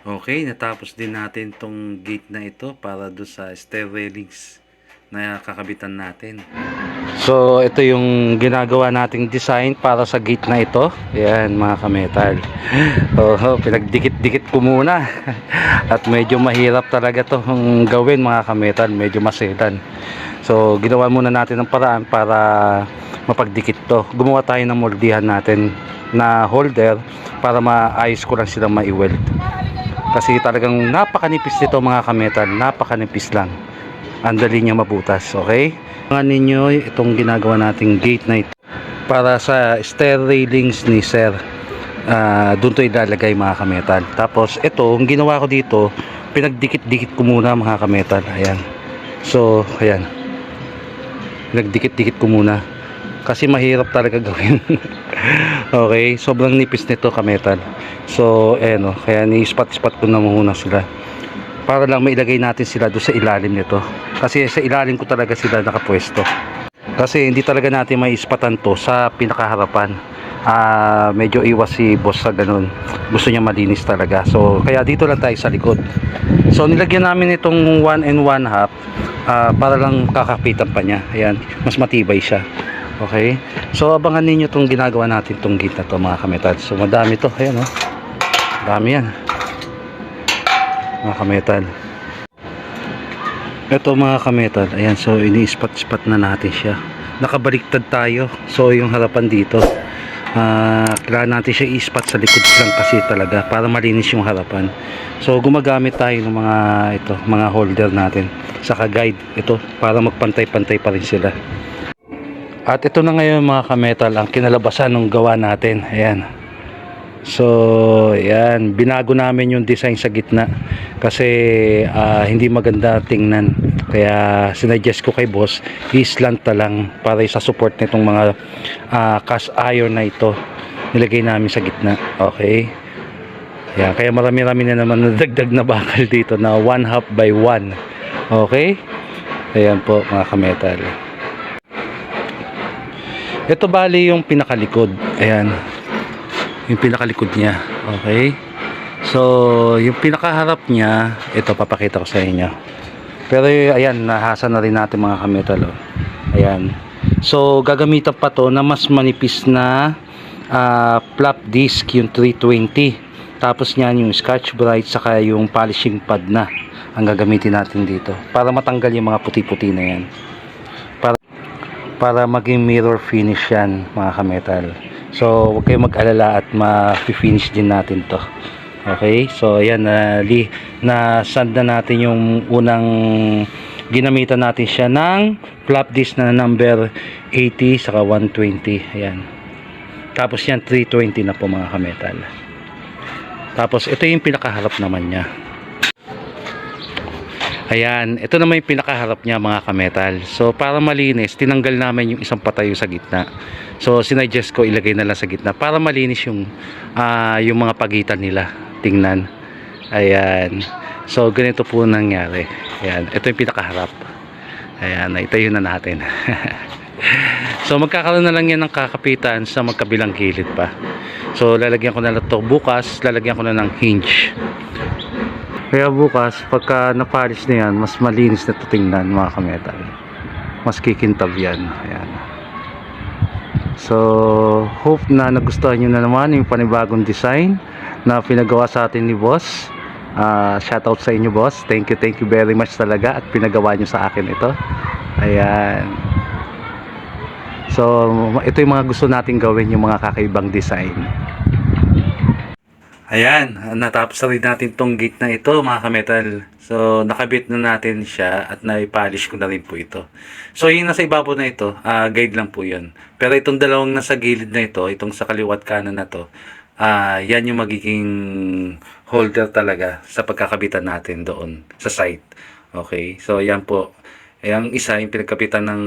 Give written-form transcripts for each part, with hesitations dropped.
Okay, natapos din natin tong gate na ito para do sa stair railings na kakabitan natin. So, ito yung ginagawa nating design para sa gate na ito. Ayan, mga kametal. Pinagdikit-dikit ko muna. At medyo mahirap talaga itong gawin, mga kametal. Medyo maselan. So, ginawa muna natin ng paraan para mapagdikit to. Gumawa tayo ng moldihan natin na holder para maayos ko lang silang maiweld. Kasi talagang napakanipis nito, mga kametal. Napakanipis lang. Ang dali niya mabutas, okay? Tingnan ninyo itong ginagawa nating gate na ito para sa stair railings ni sir. Doon to ilalagay, mga kametal. Tapos ito, ang ginawa ko dito, pinagdikit-dikit ko muna, mga kametal. Ayan. So, ayan. Pinagdikit-dikit ko muna. Kasi mahirap talaga gawin. Okay, sobrang nipis nito, kametal. So, ayan o. Kaya ni-spot-spot ko na muna sila. Para lang mailagay natin sila doon sa ilalim nito. Kasi sa ilalim ko talaga sila nakapwesto. Kasi hindi talaga natin may ispatan to sa pinakaharapan. Medyo iwas si boss sa ganun. Gusto niya malinis talaga. So kaya dito lang tayo sa likod. So nilagyan namin itong 1 and 1/2 para lang kakapitan pa niya. Ayan, mas matibay siya. Okay. So abangan niyo itong ginagawa natin tong gate na to, mga kametal. So madami to. Ayan oh. Dami yan, mga kametal. Ito, mga kametal, ayan, so ini-spot-spot na natin siya. Nakabaliktad tayo, so yung harapan dito, kailangan natin siya i-spot sa likod lang kasi talaga para malinis yung harapan. So gumagamit tayo ng mga holder natin saka guide ito para magpantay-pantay pa rin sila. At ito na ngayon, mga kametal, ang kinalabasan ng gawa natin. Ayan. So, yan, binago namin yung design sa gitna kasi hindi maganda tingnan. Kaya sinuggest ko kay boss, i-slant lang para sa support nitong mga cast iron na ito. Nilagay namin sa gitna. Okay. Yan, kaya marami-rami na naman nadagdag na bakal dito na 1/2 by 1. Okay. Ayan po, mga kametal. Ito bali yung pinakalikod. Ayan, yung pinakalikod niya. Okay, so yung pinakaharap niya, ito papakita ko sa inyo. Pero ayan, nahasa na rin natin, mga kametal. Ayan, so gagamitan pa to na mas manipis na flap disc, yung 320. Tapos niyan yung scotch brite saka yung polishing pad na ang gagamitin natin dito para matanggal yung mga puti-puti na yan, para maging mirror finish yan, mga kametal. So, huwag kayong mag-alala at ma-finish din natin to. Okay? So, ayan, na sand na natin yung unang ginamitan natin siya ng flap disc na number 80 saka 120. Ayan. Tapos yan, 320 na po, mga kametal. Tapos, ito yung pinakaharap naman niya. Ayan, ito naman yung pinakaharap niya, mga kametal. So para malinis, tinanggal namin yung isang patayo sa gitna. So sinuggest ko ilagay na lang sa gitna para malinis yung mga pagitan nila. Tingnan. Ayan. So ganito po nangyari. Ayan, ito yung pinakaharap. Ayan, itayo na natin. So magkakaroon na lang yan ng kakapitan sa magkabilang gilid pa. So lalagyan ko na lang to bukas, lalagyan ko na ng hinge. Kaya bukas, pagka napalis na yan, mas malinis na ito tingnan, mga kametal. Mas kikintab yan. Ayan. So, hope na nagustuhan nyo na naman yung panibagong design na pinagawa sa atin ni boss. Shoutout sa inyo, boss. Thank you very much talaga at pinagawa nyo sa akin ito. Ayan. So, ito yung mga gusto natin gawin, yung mga kakaibang design. Ayan, natapos na rin natin tong gate na ito, mga kametal. So nakabit na natin siya at naipolish ko na rin po ito. So yung nasa ibabaw na ito, guide lang po yun. Pero itong dalawang nasa gilid na ito, itong sa kaliwat kanan na to, yan yung magiging holder talaga sa pagkakabitan natin doon sa site. Okay, so yan po. Yung isa yung pinagkapitan ng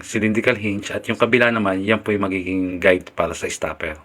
cylindrical hinge at yung kabila naman, yan po yung magiging guide para sa stopper.